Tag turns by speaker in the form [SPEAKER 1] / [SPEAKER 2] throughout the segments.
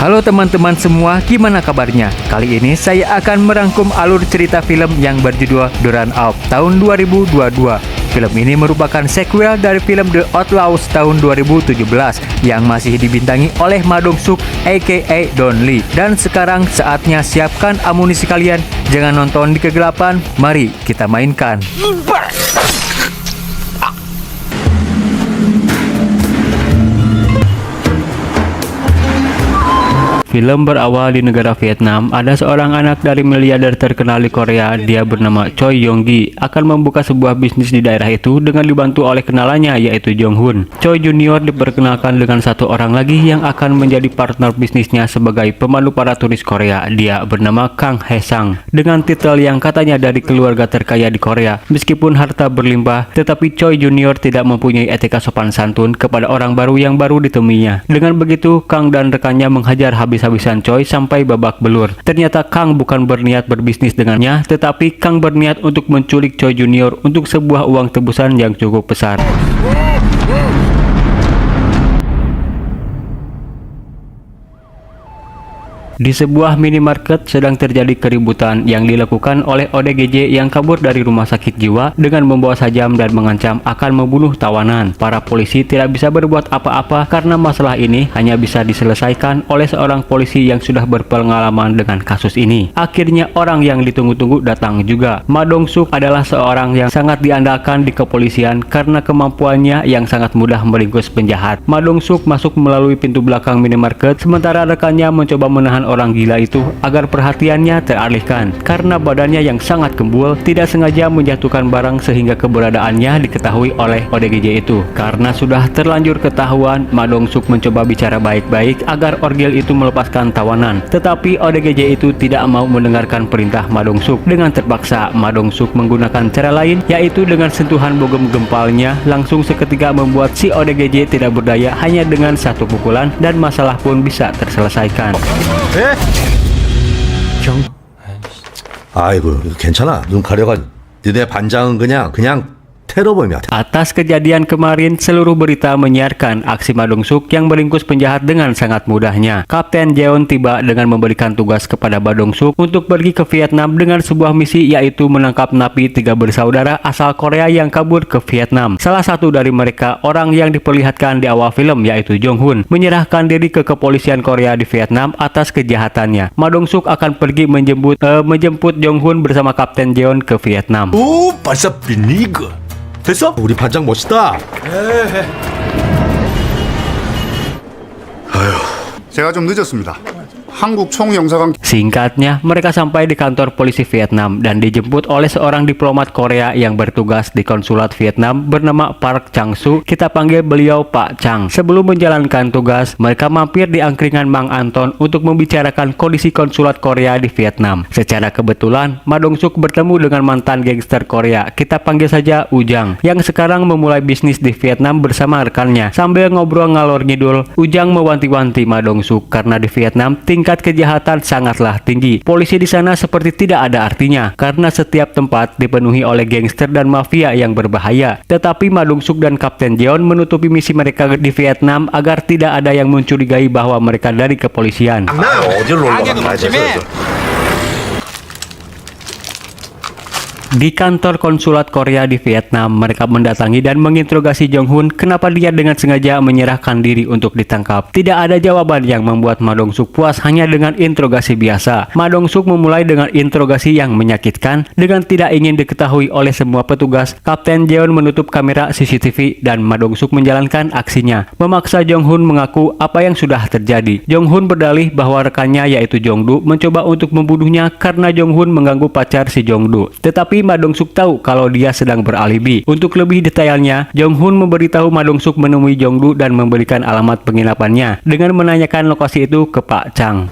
[SPEAKER 1] Halo teman-teman semua, gimana kabarnya? Kali ini saya akan merangkum alur cerita film yang berjudul The Run Out tahun 2022. Film ini merupakan sequel dari film The Outlaws tahun 2017 yang masih dibintangi oleh Ma Dong-suk aka Don Lee. Dan sekarang saatnya siapkan amunisi kalian, jangan nonton di kegelapan, mari kita mainkan. Film berawal di negara Vietnam. Ada seorang anak dari miliarder terkenal di Korea, dia bernama Choi Yong-gi, akan membuka sebuah bisnis di daerah itu dengan dibantu oleh kenalannya yaitu Jong-hun. Choi Junior diperkenalkan dengan satu orang lagi yang akan menjadi partner bisnisnya sebagai pemandu para turis Korea. Dia bernama Kang Hae-sang dengan titel yang katanya dari keluarga terkaya di Korea. Meskipun harta berlimpah, tetapi Choi Junior tidak mempunyai etika sopan santun kepada orang baru yang baru ditemuinya. Dengan begitu, Kang dan rekannya menghajar habis-habisan Choi sampai babak belur. Ternyata Kang bukan berniat berbisnis dengannya, tetapi Kang berniat untuk menculik Choi Junior untuk sebuah uang tebusan yang cukup besar. Di sebuah minimarket sedang terjadi keributan yang dilakukan oleh ODGJ yang kabur dari rumah sakit jiwa dengan membawa sajam dan mengancam akan membunuh tawanan. Para polisi tidak bisa berbuat apa-apa karena masalah ini hanya bisa diselesaikan oleh seorang polisi yang sudah berpengalaman dengan kasus ini. Akhirnya orang yang ditunggu-tunggu datang juga. Ma Dong-suk adalah seorang yang sangat diandalkan di kepolisian karena kemampuannya yang sangat mudah meringkus penjahat. Ma Dong-suk masuk melalui pintu belakang minimarket, sementara rekannya mencoba menahan orang gila itu agar perhatiannya teralihkan karena badannya yang sangat gembul tidak sengaja menjatuhkan barang sehingga keberadaannya diketahui oleh ODGJ itu. Karena sudah terlanjur ketahuan, Ma Dong-suk mencoba bicara baik-baik agar orgil itu melepaskan tawanan, tetapi ODGJ itu tidak mau mendengarkan perintah Ma Dong-suk. Dengan terpaksa, Ma Dong-suk menggunakan cara lain, yaitu dengan sentuhan bogem gempalnya langsung seketika membuat si ODGJ tidak berdaya hanya dengan satu pukulan, dan masalah pun bisa terselesaikan.
[SPEAKER 2] 형. 아이고 괜찮아. 눈 가려가. 너네 반장은 그냥 테러범이야.
[SPEAKER 1] Atas kejadian kemarin, seluruh berita menyiarkan aksi Ma Dong-suk yang meringkus penjahat dengan sangat mudahnya. Kapten Jeon tiba dengan memberikan tugas kepada Ma Dong-suk untuk pergi ke Vietnam dengan sebuah misi, yaitu menangkap napi 3 bersaudara asal Korea yang kabur ke Vietnam. Salah satu dari mereka, orang yang diperlihatkan di awal film, yaitu Jong-hun, menyerahkan diri ke kepolisian Korea di Vietnam atas kejahatannya. Ma Dong-suk akan pergi menjemput Jong-hun bersama Kapten Jeon ke Vietnam.
[SPEAKER 2] 오, 벌써 빌리그. 됐어? 우리 반장 멋있다. 아유,
[SPEAKER 3] 제가 좀 늦었습니다. 한국 총영사관
[SPEAKER 1] Singkatnya, mereka sampai di kantor polisi Vietnam dan dijemput oleh seorang diplomat Korea yang bertugas di konsulat Vietnam bernama Park Chang-soo. Kita panggil beliau Pak Chang. Sebelum menjalankan tugas, mereka mampir di angkringan Mang Anton untuk membicarakan kondisi konsulat Korea di Vietnam. Secara kebetulan, Ma Dong-suk bertemu dengan mantan gangster Korea, kita panggil saja Ujang, yang sekarang memulai bisnis di Vietnam bersama rekannya. Sambil ngobrol ngalor ngidul, Ujang mewanti-wanti Ma Dong-suk karena di Vietnam tingkat kejahatan sangatlah tinggi. Polisi di sana seperti tidak ada artinya karena setiap tempat dipenuhi oleh gangster dan mafia yang berbahaya. Tetapi Ma Dong-suk dan Kapten Jeon menutupi misi mereka di Vietnam agar tidak ada yang mencurigai bahwa mereka dari kepolisian.
[SPEAKER 2] 어디로 올라가?
[SPEAKER 1] Di kantor konsulat Korea di Vietnam, mereka mendatangi dan menginterogasi Jong-hun kenapa dia dengan sengaja menyerahkan diri untuk ditangkap. Tidak ada jawaban yang membuat Ma Dong-suk puas hanya dengan interogasi biasa. Ma Dong-suk memulai dengan interogasi yang menyakitkan. Dengan tidak ingin diketahui oleh semua petugas, Kapten Jeon menutup kamera CCTV dan Ma Dong-suk menjalankan aksinya, memaksa Jong-hun mengaku apa yang sudah terjadi. Jong-hun berdalih bahwa rekannya yaitu Jong-du mencoba untuk membunuhnya karena Jong-hun mengganggu pacar si Jong-du. Tetapi Ma Dong-suk tahu kalau dia sedang beralibi. Untuk lebih detailnya, Jong-hun memberitahu Ma Dong-suk menemui Jong-du dan memberikan alamat penginapannya dengan menanyakan lokasi itu ke Pak Chang.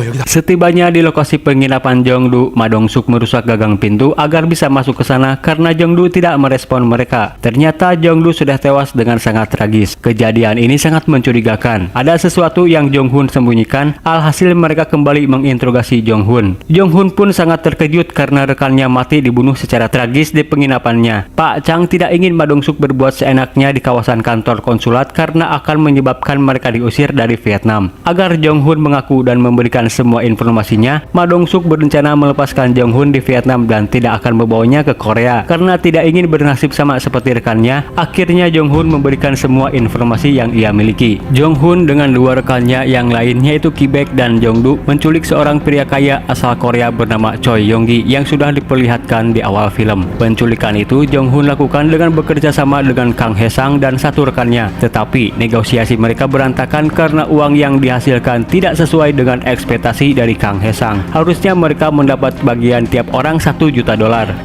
[SPEAKER 2] 여기다.
[SPEAKER 1] Setibanya di lokasi penginapan Jongdu, Ma Dong-suk merusak gagang pintu agar bisa masuk ke sana karena Jongdu tidak merespon mereka. Ternyata Jongdu sudah tewas dengan sangat tragis. Kejadian ini sangat mencurigakan. Ada sesuatu yang Jong-hun sembunyikan. Alhasil mereka kembali menginterogasi Jong-hun. Jong-hun pun sangat terkejut karena rekannya mati dibunuh secara tragis di penginapannya. Pak Chang tidak ingin Ma Dong-suk berbuat seenaknya di kawasan kantor konsulat karena akan menyebabkan mereka diusir dari Vietnam. Agar Jong-hun mengaku dan memberikan semua informasinya, Ma Dong-suk berencana melepaskan Jong-hun di Vietnam dan tidak akan membawanya ke Korea. Karena tidak ingin bernasib sama seperti rekannya, akhirnya Jong-hun memberikan semua informasi yang ia miliki. Jong-hun dengan dua rekannya yang lainnya yaitu Ki-baek dan Jong-du menculik seorang pria kaya asal Korea bernama Choi Yong-gi yang sudah diperlihatkan di awal film. Penculikan itu Jong-hun lakukan dengan bekerja sama dengan Kang Hae-sang dan satu rekannya. Tetapi negosiasi mereka berantakan karena uang yang dihasilkan tidak sesuai dengan ekspektasi dari Kang Hae-sang. Harusnya mereka mendapat bagian tiap orang $1 juta.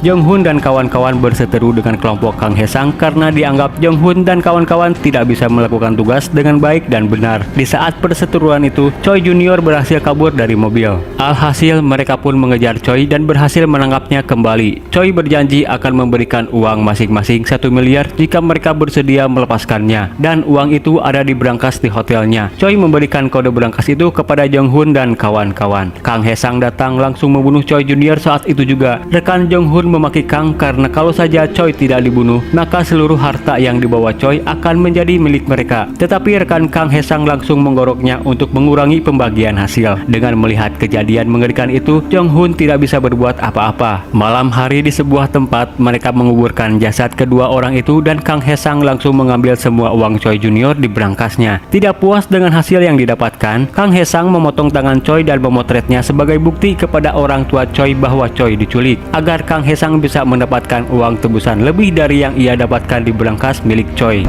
[SPEAKER 1] Jong-hun dan kawan-kawan berseteru dengan kelompok Kang Hae-sang karena dianggap Jong-hun dan kawan-kawan tidak bisa melakukan tugas dengan baik dan benar. Di saat perseteruan itu, Choi Junior berhasil kabur dari mobil. Alhasil mereka pun mengejar Choi dan berhasil menangkapnya kembali. Choi berjanji akan memberikan uang masing-masing 1 miliar jika mereka bersedia melepaskannya, dan uang itu ada di brankas di hotelnya. Choi memberikan kode brankas itu kepada Jong-hun dan kawan-kawan. Kang Hae-sang datang langsung membunuh Choi Junior saat itu juga. Rekan Jong-hun memaki Kang karena kalau saja Choi tidak dibunuh, maka seluruh harta yang dibawa Choi akan menjadi milik mereka. Tetapi rekan Kang Hae-sang langsung menggoroknya untuk mengurangi pembagian hasil. Dengan melihat kejadian mengerikan itu, Jong-hun tidak bisa berbuat apa-apa. Malam hari di sebuah tempat, mereka menguburkan jasad kedua orang itu dan Kang Hae-sang langsung mengambil semua uang Choi Junior di brankasnya. Tidak puas dengan hasil yang didapatkan, Kang Hae-sang memotong tangan Choi dan memotretnya sebagai bukti kepada orang tua Choi bahwa Choi diculik, agar Kang Hae-sang bisa mendapatkan uang tebusan lebih dari yang ia dapatkan di brankas milik Choi.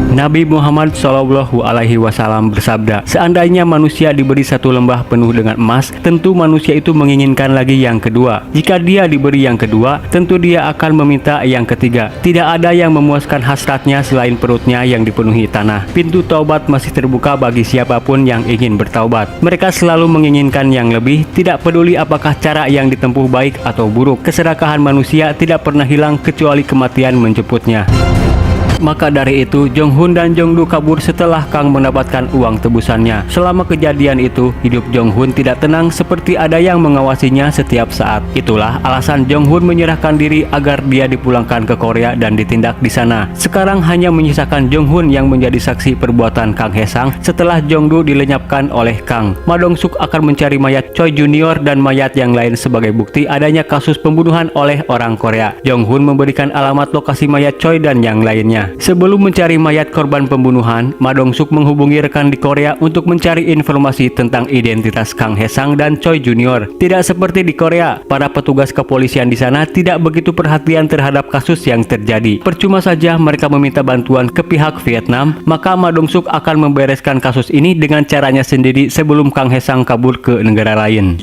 [SPEAKER 1] Nabi Muhammad Shallallahu Alaihi Wasallam bersabda, seandainya manusia diberi satu lembah penuh dengan emas, tentu manusia itu menginginkan lagi yang kedua. Jika dia diberi yang kedua, tentu dia akan meminta yang ketiga. Tidak ada yang memuaskan hasratnya selain perutnya yang dipenuhi tanah. Pintu taubat masih terbuka bagi siapapun yang ingin bertaubat. Mereka selalu menginginkan yang lebih, tidak peduli apakah cara yang ditempuh baik atau buruk. Keserakahan manusia tidak pernah hilang kecuali kematian menjemputnya. Maka dari itu, Jong-hun dan Jong-du kabur setelah Kang mendapatkan uang tebusannya. Selama kejadian itu, hidup Jong-hun tidak tenang seperti ada yang mengawasinya setiap saat. Itulah alasan Jong-hun menyerahkan diri agar dia dipulangkan ke Korea dan ditindak di sana. Sekarang hanya menyisakan Jong-hun yang menjadi saksi perbuatan Kang Hae-sang setelah Jong-du dilenyapkan oleh Kang. Ma Dong-suk akan mencari mayat Choi Junior dan mayat yang lain sebagai bukti adanya kasus pembunuhan oleh orang Korea. Jong-hun memberikan alamat lokasi mayat Choi dan yang lainnya. Sebelum mencari mayat korban pembunuhan, Ma Dong-suk menghubungi rekan di Korea untuk mencari informasi tentang identitas Kang Hae-sang dan Choi Junior. Tidak seperti di Korea, para petugas kepolisian di sana tidak begitu perhatian terhadap kasus yang terjadi. Percuma saja mereka meminta bantuan ke pihak Vietnam, maka Ma Dong-suk akan membereskan kasus ini dengan caranya sendiri sebelum Kang Hae-sang kabur ke negara lain.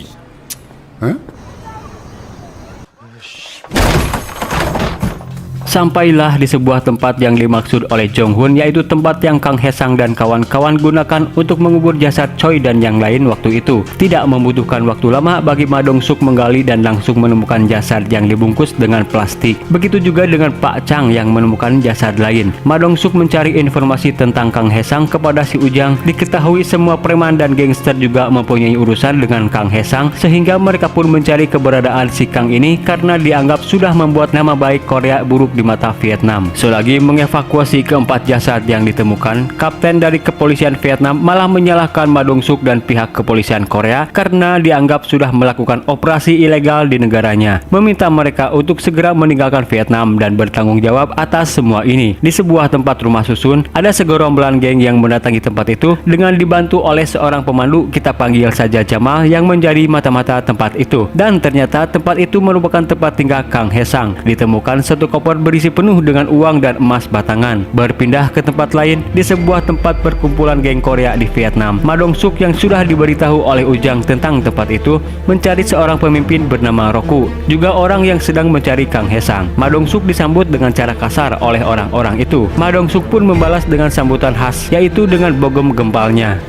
[SPEAKER 1] Sampailah di sebuah tempat yang dimaksud oleh Jong-hun, yaitu tempat yang Kang Hae-sang dan kawan-kawan gunakan untuk mengubur jasad Choi dan yang lain waktu itu. Tidak membutuhkan waktu lama bagi Ma Dong-suk menggali dan langsung menemukan jasad yang dibungkus dengan plastik. Begitu juga dengan Pak Chang yang menemukan jasad lain. Ma Dong-suk mencari informasi tentang Kang Hae-sang kepada si Ujang. Diketahui semua preman dan gangster juga mempunyai urusan dengan Kang Hae-sang, sehingga mereka pun mencari keberadaan si Kang ini karena dianggap sudah membuat nama baik Korea buruk di mata Vietnam. Selagi mengevakuasi keempat jasad yang ditemukan, kapten dari kepolisian Vietnam malah menyalahkan Ma Dong-suk dan pihak kepolisian Korea karena dianggap sudah melakukan operasi ilegal di negaranya, meminta mereka untuk segera meninggalkan Vietnam dan bertanggung jawab atas semua ini. Di sebuah tempat rumah susun, ada segerombolan geng yang mendatangi tempat itu dengan dibantu oleh seorang pemandu, kita panggil saja Jamal, yang menjadi mata-mata tempat itu. Dan ternyata tempat itu merupakan tempat tinggal Kang Hae-sang. Ditemukan satu koper berisi penuh dengan uang dan emas batangan. Berpindah ke tempat lain, di sebuah tempat perkumpulan geng Korea di Vietnam, Ma Dong-suk yang sudah diberitahu oleh Ujang tentang tempat itu mencari seorang pemimpin bernama Roku, juga orang yang sedang mencari Kang Hae-sang. Ma Dong-suk disambut dengan cara kasar oleh orang-orang itu. Ma Dong-suk pun membalas dengan sambutan khas, yaitu dengan bogem gempalnya.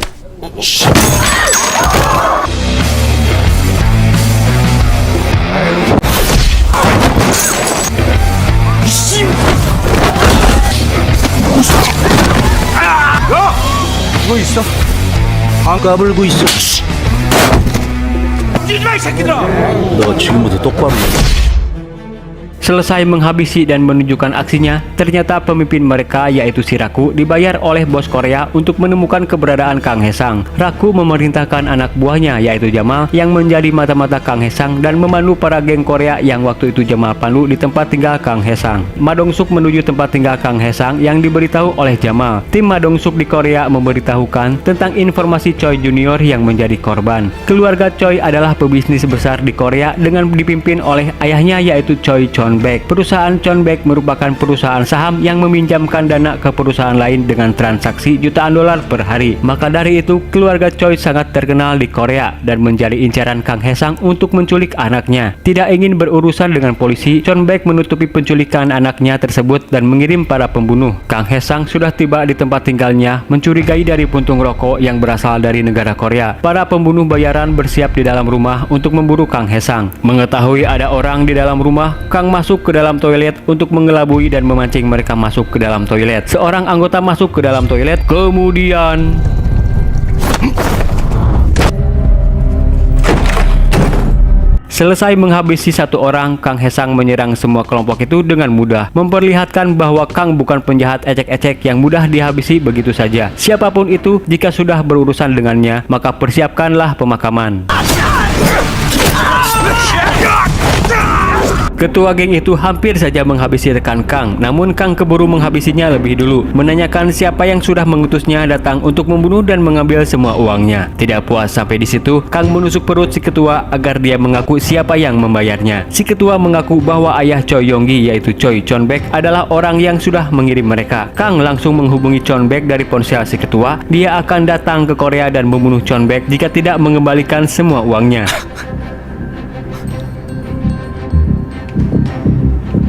[SPEAKER 2] 누구 있어?
[SPEAKER 4] 까불고 있어. 뛰지마 이 새끼들아! 너 지금부터 똑바로 해.
[SPEAKER 1] Selesai menghabisi dan menunjukkan aksinya, ternyata pemimpin mereka yaitu si Raku dibayar oleh bos Korea untuk menemukan keberadaan Kang Haesang. Raku memerintahkan anak buahnya yaitu Jamal yang menjadi mata-mata Kang Haesang dan memandu para geng Korea yang waktu itu Jamal pandu di tempat tinggal Kang Haesang. Ma Dong-suk menuju tempat tinggal Kang Haesang yang diberitahu oleh Jamal. Tim Ma Dong-suk di Korea memberitahukan tentang informasi Choi Junior yang menjadi korban. Keluarga Choi adalah pebisnis besar di Korea dengan dipimpin oleh ayahnya yaitu Choi Chon Baek. Perusahaan Chon Baek merupakan perusahaan saham yang meminjamkan dana ke perusahaan lain dengan transaksi jutaan dolar per hari. Maka dari itu, keluarga Choi sangat terkenal di Korea dan menjadi incaran Kang Haesang untuk menculik anaknya. Tidak ingin berurusan dengan polisi, Chon Baek menutupi penculikan anaknya tersebut dan mengirim para pembunuh. Kang Haesang sudah tiba di tempat tinggalnya, mencurigai dari puntung rokok yang berasal dari negara Korea. Para pembunuh bayaran bersiap di dalam rumah untuk memburu Kang Haesang. Mengetahui ada orang di dalam rumah, Kang masuk ke dalam toilet untuk mengelabui dan memancing mereka masuk ke dalam toilet. Seorang anggota masuk ke dalam toilet, kemudian selesai menghabisi satu orang, Kang Haesang menyerang semua kelompok itu dengan mudah, memperlihatkan bahwa Kang bukan penjahat ecek-ecek yang mudah dihabisi begitu saja. Siapapun itu, jika sudah berurusan dengannya, maka persiapkanlah pemakaman. Ketua geng itu hampir saja menghabisi rekan Kang, namun Kang keburu menghabisinya lebih dulu, menanyakan siapa yang sudah mengutusnya datang untuk membunuh dan mengambil semua uangnya. Tidak puas sampai di situ, Kang menusuk perut si ketua agar dia mengaku siapa yang membayarnya. Si ketua mengaku bahwa ayah Choi Yonggi yaitu Choi Chon Baek adalah orang yang sudah mengirim mereka. Kang langsung menghubungi Chon Baek dari ponsel si ketua. Dia akan datang ke Korea dan membunuh Chon Baek jika tidak mengembalikan semua uangnya.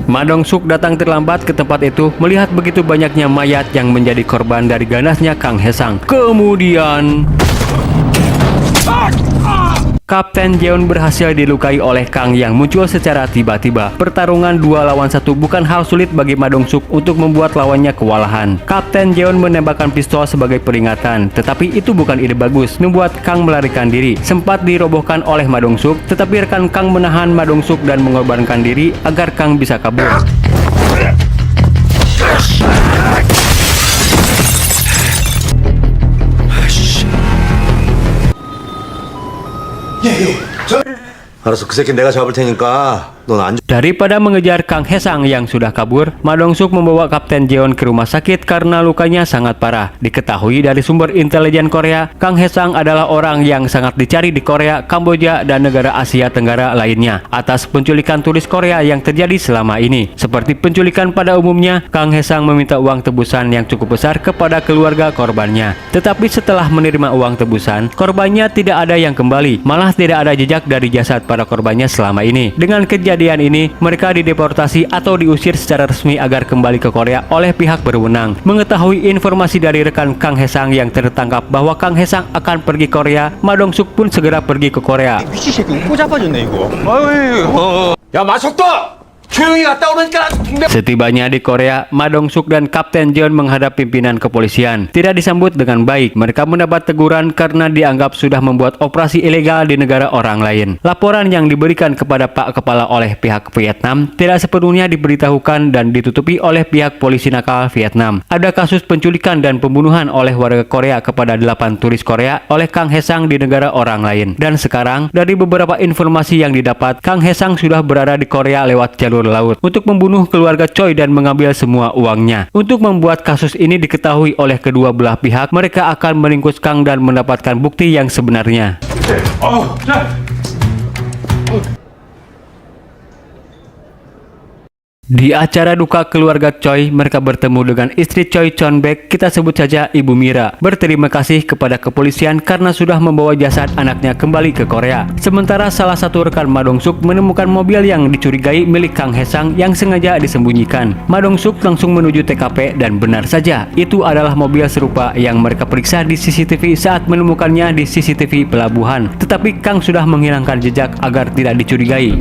[SPEAKER 1] Ma Dong-suk datang terlambat ke tempat itu melihat begitu banyaknya mayat yang menjadi korban dari ganasnya Kang Haesang. Kemudian Kapten Jeon berhasil dilukai oleh Kang yang muncul secara tiba-tiba. Pertarungan 2 lawan 1 bukan hal sulit bagi Ma Dong-suk untuk membuat lawannya kewalahan. Kapten Jeon menembakkan pistol sebagai peringatan, tetapi itu bukan ide bagus, membuat Kang melarikan diri. Sempat dirobohkan oleh Ma Dong-suk, tetapi rekan Kang menahan Ma Dong-suk dan mengorbankan diri agar Kang bisa kabur.
[SPEAKER 4] 알았어, 그 새끼 내가 잡을 테니까 넌 안.
[SPEAKER 1] Daripada mengejar Kang Haesang yang sudah kabur, Ma Dong-suk membawa Kapten Jeon ke rumah sakit karena lukanya sangat parah. Diketahui dari sumber intelijen Korea, Kang Haesang adalah orang yang sangat dicari di Korea, Kamboja, dan negara Asia Tenggara lainnya atas penculikan turis Korea yang terjadi selama ini. Seperti penculikan pada umumnya, Kang Haesang meminta uang tebusan yang cukup besar kepada keluarga korbannya. Tetapi setelah menerima uang tebusan, korbannya tidak ada yang kembali, malah tidak ada jejak dari jasad para korbannya selama ini. Dengan kejadian ini, mereka dideportasi atau diusir secara resmi agar kembali ke Korea oleh pihak berwenang. Mengetahui informasi dari rekan Kang Haesang yang tertangkap bahwa Kang Haesang akan pergi Korea, Ma Dong-suk pun segera pergi ke Korea.
[SPEAKER 5] 미친 새끼 웃고 자빠졌네 이거.
[SPEAKER 2] 야 마석도 조용히 갔다 오니까 동네.
[SPEAKER 1] Setibanya di Korea, Ma Dong-suk dan Kapten Jeon menghadap pimpinan kepolisian. Tidak disambut dengan baik. Mereka mendapat teguran karena dianggap sudah membuat operasi ilegal di negara orang lain. Laporan yang diberikan kepada Pak Kepala oleh pihak Vietnam tidak sepenuhnya diberitahukan dan ditutupi oleh pihak polisi nakal Vietnam. Ada kasus penculikan dan pembunuhan oleh warga Korea kepada 8 turis Korea oleh Kang Haesang di negara orang lain. Dan sekarang, dari beberapa informasi yang didapat, Kang Haesang sudah berada di Korea lewat jalur laut untuk membunuh keluarga Choi dan mengambil semua uangnya. Untuk membuat kasus ini diketahui oleh kedua belah pihak, mereka akan meringkus Kang dan mendapatkan bukti yang sebenarnya. Di acara duka keluarga Choi, mereka bertemu dengan istri Choi Chon Baek, kita sebut saja Ibu Mira, berterima kasih kepada kepolisian karena sudah membawa jasad anaknya kembali ke Korea. Sementara salah satu rekan Ma Dong-suk menemukan mobil yang dicurigai milik Kang Haesang yang sengaja disembunyikan. Ma Dong-suk langsung menuju TKP dan benar saja, itu adalah mobil serupa yang mereka periksa di CCTV saat menemukannya di CCTV pelabuhan. Tetapi Kang sudah menghilangkan jejak agar tidak dicurigai.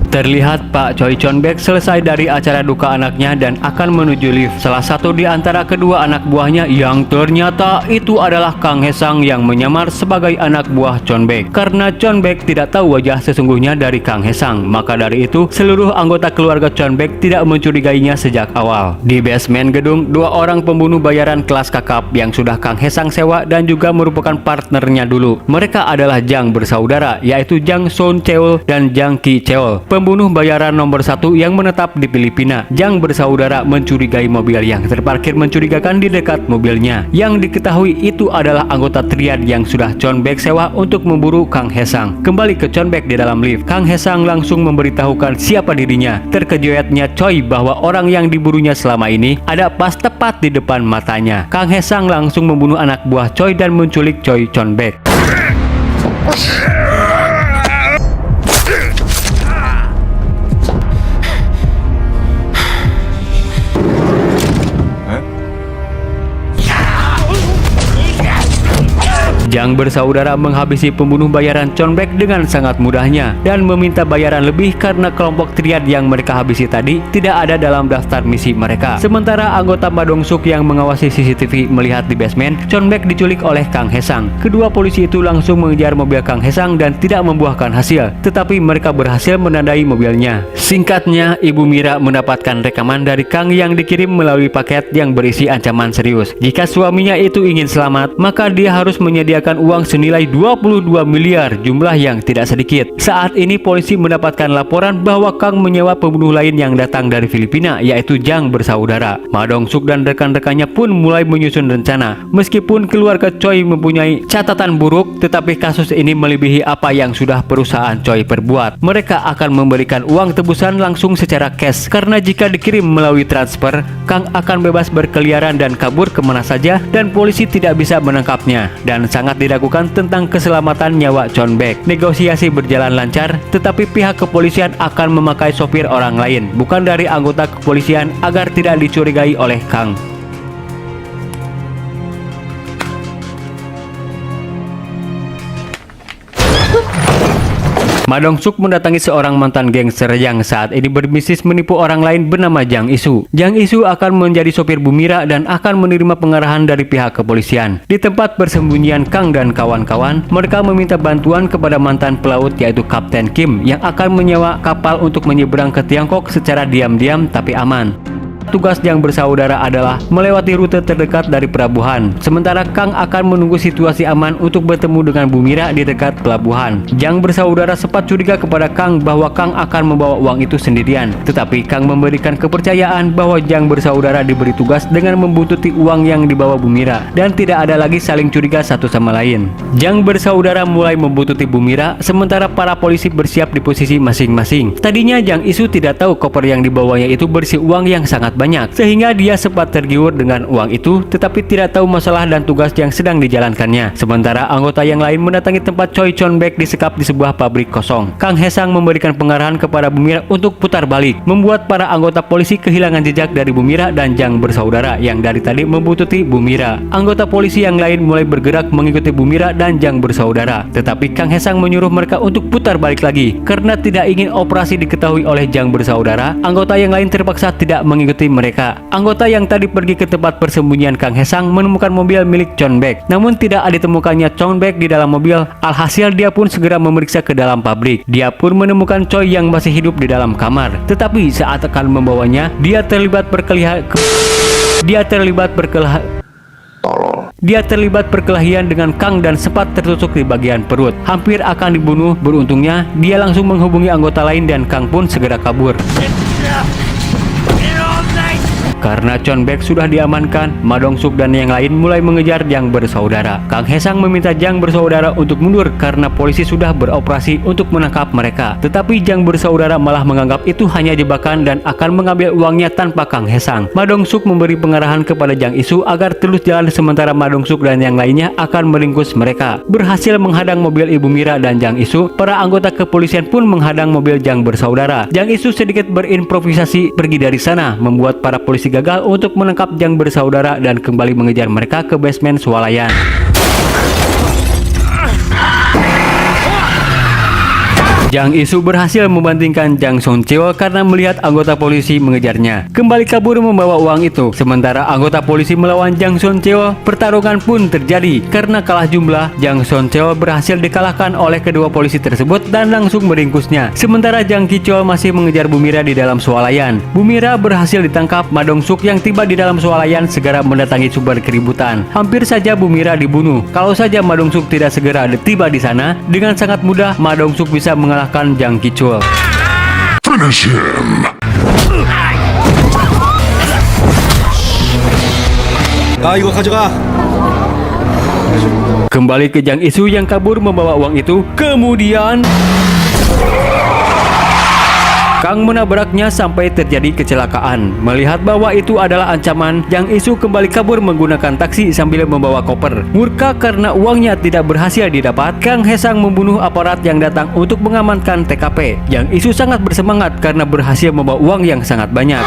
[SPEAKER 1] Terlihat Pak Choi Chon-bek selesai dari acara duka anaknya dan akan menuju lift salah satu di antara kedua anak buahnya yang ternyata itu adalah Kang Hae-sang yang menyamar sebagai anak buah Chon-bek. Karena Chon-bek tidak tahu wajah sesungguhnya dari Kang Hae-sang, maka dari itu seluruh anggota keluarga Chon-bek tidak mencurigainya sejak awal. Di basement gedung, dua orang pembunuh bayaran kelas kakap yang sudah Kang Hae-sang sewa dan juga merupakan partnernya dulu. Mereka adalah Jang bersaudara, yaitu Jang Son Cheol dan Jang Ki Cheol, pembunuh bayaran nomor 1 yang menetap di Filipina. Jang bersaudara mencurigai mobil yang terparkir mencurigakan di dekat mobilnya. Yang diketahui itu adalah anggota triad yang sudah Chon-bek sewa untuk memburu Kang Hae-sang. Kembali ke Chon-bek di dalam lift, Kang Hae-sang langsung memberitahukan siapa dirinya. Terkejutnya Choi bahwa orang yang diburunya selama ini ada pas tepat di depan matanya. Kang Hae-sang langsung membunuh anak buah Choi dan menculik Choi Chon-bek. Jang bersaudara menghabisi pembunuh bayaran Chon-bek dengan sangat mudahnya dan meminta bayaran lebih karena kelompok triad yang mereka habisi tadi tidak ada dalam daftar misi mereka. Sementara anggota Ma Dong-suk yang mengawasi CCTV melihat di basement Chon-bek diculik oleh Kang Hae-sang. Kedua polisi itu langsung mengejar mobil Kang Hae-sang dan tidak membuahkan hasil, tetapi mereka berhasil menandai mobilnya. Singkatnya, Ibu Mira mendapatkan rekaman dari Kang yang dikirim melalui paket yang berisi ancaman serius. Jika suaminya itu ingin selamat, maka dia harus menyediakan uang senilai 22 miliar, jumlah yang tidak sedikit. Saat ini polisi mendapatkan laporan bahwa Kang menyewa pembunuh lain yang datang dari Filipina, yaitu Jang bersaudara. Ma Dong-suk dan rekan-rekannya pun mulai menyusun rencana. Meskipun keluarga Choi mempunyai catatan buruk, tetapi kasus ini melebihi apa yang sudah perusahaan Choi perbuat. Mereka akan memberikan uang tebusan langsung secara cash, karena jika dikirim melalui transfer, Kang akan bebas berkeliaran dan kabur kemana saja dan polisi tidak bisa menangkapnya. Dan sangat diragukan tentang keselamatan nyawa Chon-bek. Negosiasi berjalan lancar, tetapi pihak kepolisian akan memakai sopir orang lain, bukan dari anggota kepolisian, agar tidak dicurigai oleh Kang. Ma Dong-suk mendatangi seorang mantan gangster yang saat ini berbisnis menipu orang lain bernama Jang Isu. Jang Isu akan menjadi sopir Bu Mira dan akan menerima pengarahan dari pihak kepolisian. Di tempat persembunyian Kang dan kawan-kawan, mereka meminta bantuan kepada mantan pelaut yaitu Kapten Kim yang akan menyewa kapal untuk menyeberang ke Tiongkok secara diam-diam tapi aman. Tugas Jang bersaudara adalah melewati rute terdekat dari pelabuhan, sementara Kang akan menunggu situasi aman untuk bertemu dengan Bu Mira di dekat pelabuhan. Jang bersaudara sempat curiga kepada Kang bahwa Kang akan membawa uang itu sendirian, tetapi Kang memberikan kepercayaan bahwa Jang bersaudara diberi tugas dengan membuntuti uang yang dibawa Bu Mira dan tidak ada lagi saling curiga satu sama lain. Jang bersaudara mulai membuntuti Bu Mira, sementara para polisi bersiap di posisi masing-masing. Tadinya Jang Isu tidak tahu koper yang dibawanya itu berisi uang yang sangat banyak, sehingga dia sempat tergiur dengan uang itu, tetapi tidak tahu masalah dan tugas yang sedang dijalankannya. Sementara anggota yang lain mendatangi tempat Choi Chon-bek disekap di sebuah pabrik kosong. Kang Hae-sang memberikan pengarahan kepada Bu Mira untuk putar balik, membuat para anggota polisi kehilangan jejak dari Bu Mira dan Jang bersaudara yang dari tadi membuntuti Bu Mira. Anggota polisi yang lain mulai bergerak mengikuti Bu Mira dan Jang bersaudara, tetapi Kang Hae-sang menyuruh mereka untuk putar balik lagi karena tidak ingin operasi diketahui oleh Jang bersaudara. Anggota yang lain terpaksa tidak mengikuti mereka. Anggota yang tadi pergi ke tempat persembunyian Kang Hae-sang menemukan mobil milik Chon-bek, namun tidak ditemukannya Chon-bek di dalam mobil. Alhasil dia pun segera memeriksa ke dalam pabrik. Dia pun menemukan Choi yang masih hidup di dalam kamar, tetapi saat akan membawanya, dia terlibat perkelahian dengan Kang dan sempat tertusuk di bagian perut. Hampir akan dibunuh, beruntungnya dia langsung menghubungi anggota lain dan Kang pun segera kabur. Karena Chon-bek sudah diamankan, Ma Dong-suk dan yang lain mulai mengejar Jang bersaudara. Kang Hae-sang meminta Jang bersaudara untuk mundur karena polisi sudah beroperasi untuk menangkap mereka. Tetapi Jang bersaudara malah menganggap itu hanya jebakan dan akan mengambil uangnya tanpa Kang Hae-sang. Ma Dong-suk memberi pengarahan kepada Jang Isu agar terus jalan, sementara Ma Dong-suk dan yang lainnya akan meringkus mereka. Berhasil menghadang mobil Ibu Mira dan Jang Isu, para anggota kepolisian pun menghadang mobil Jang bersaudara. Jang Isu sedikit berimprovisasi pergi dari sana, membuat para polisi gagal untuk menangkap Jang bersaudara dan kembali mengejar mereka ke basement swalayan. Jang Isu berhasil membandingkan Jang Song Cheo karena melihat anggota polisi mengejarnya. Kembali kabur membawa uang itu. Sementara anggota polisi melawan Jang Song Cheo, pertarungan pun terjadi. Karena kalah jumlah, Jang Song Cheo berhasil dikalahkan oleh kedua polisi tersebut dan langsung meringkusnya. Sementara Jang Ki-chol masih mengejar Bumira di dalam swalayan. Bumira berhasil ditangkap. Ma Dong-suk yang tiba di dalam swalayan segera mendatangi sumber keributan. Hampir saja Bumira dibunuh. Kalau saja Ma Dong-suk tidak segera tiba di sana, dengan sangat mudah Ma Dong-suk bisa mengalahkan Jang Ki-chol.
[SPEAKER 4] 이거 가져가.
[SPEAKER 1] Kembali ke Jang Isu yang kabur membawa uang itu. Kemudian Kang menabraknya sampai terjadi kecelakaan. Melihat bahwa itu adalah ancaman, Jang Isu kembali kabur menggunakan taksi sambil membawa koper. Murka karena uangnya tidak berhasil didapat, Kang Hae-sang membunuh aparat yang datang untuk mengamankan TKP. Jang Isu sangat bersemangat karena berhasil membawa uang yang sangat banyak.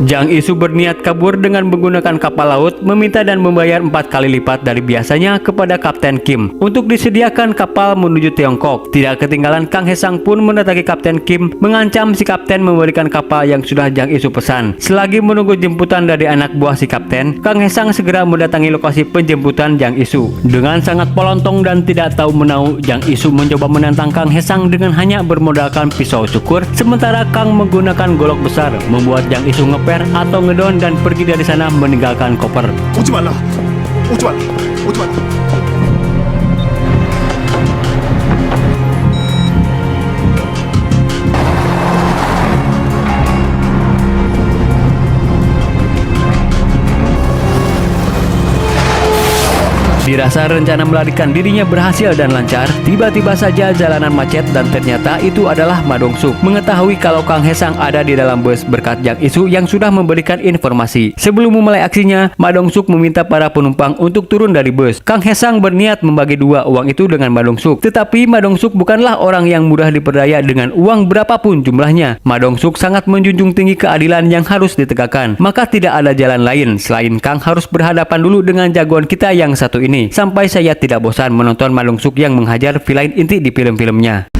[SPEAKER 1] Jang Isu berniat kabur dengan menggunakan kapal laut, meminta dan membayar 4 kali lipat dari biasanya kepada Kapten Kim untuk disediakan kapal menuju Tiongkok. Tidak ketinggalan, Kang Hae-sang pun mendatangi Kapten Kim, mengancam si kapten memberikan kapal yang sudah Jang Isu pesan. Selagi menunggu jemputan dari anak buah si kapten, Kang Hae-sang segera mendatangi lokasi penjemputan Jang Isu. Dengan sangat polontong dan tidak tahu menau, Jang Isu mencoba menantang Kang Hae-sang dengan hanya bermodalkan pisau cukur, sementara Kang menggunakan golok besar, membuat Jang Isu ngeper atau ngedon dan pergi dari sana meninggalkan koper.
[SPEAKER 3] 오지 말라. 오지 말라. 오지 말라.
[SPEAKER 1] Dirasa rencana melarikan dirinya berhasil dan lancar, tiba-tiba saja jalanan macet dan ternyata itu adalah Ma Dong-suk. Mengetahui kalau Kang Hae-sang ada di dalam bus berkat Jang Isu yang sudah memberikan informasi. Sebelum memulai aksinya, Ma Dong-suk meminta para penumpang untuk turun dari bus. Kang Hae-sang berniat membagi dua uang itu dengan Ma Dong-suk. Tetapi Ma Dong-suk bukanlah orang yang mudah diperdaya dengan uang berapapun jumlahnya. Ma Dong-suk sangat menjunjung tinggi keadilan yang harus ditegakkan. Maka tidak ada jalan lain selain Kang harus berhadapan dulu dengan jagoan kita yang satu ini. Sampai saya tidak bosan menonton Ma Dong-suk yang menghajar villain inti di film-filmnya.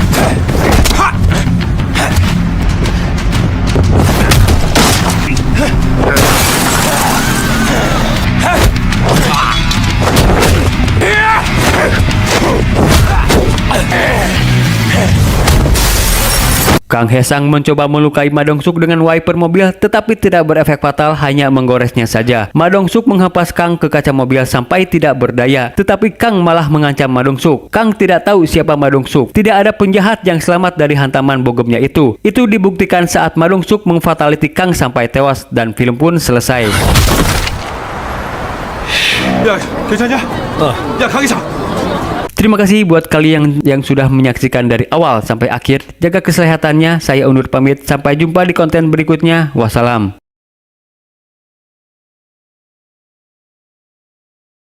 [SPEAKER 1] Kang Hae-sang mencoba melukai Ma Dong-suk dengan wiper mobil, tetapi tidak berefek fatal, hanya menggoresnya saja. Ma Dong-suk menghempas Kang ke kaca mobil sampai tidak berdaya, tetapi Kang malah mengancam Ma Dong-suk. Kang tidak tahu siapa Ma Dong-suk. Tidak ada penjahat yang selamat dari hantaman bogemnya itu. Itu dibuktikan saat Ma Dong-suk mengfatality Kang sampai tewas dan film pun selesai.
[SPEAKER 2] 야, 괜찮냐? 야, 강희상.
[SPEAKER 1] Terima kasih buat kalian yang sudah menyaksikan dari awal sampai akhir. Jaga kesehatannya, saya undur pamit. Sampai jumpa di konten berikutnya. Wassalam.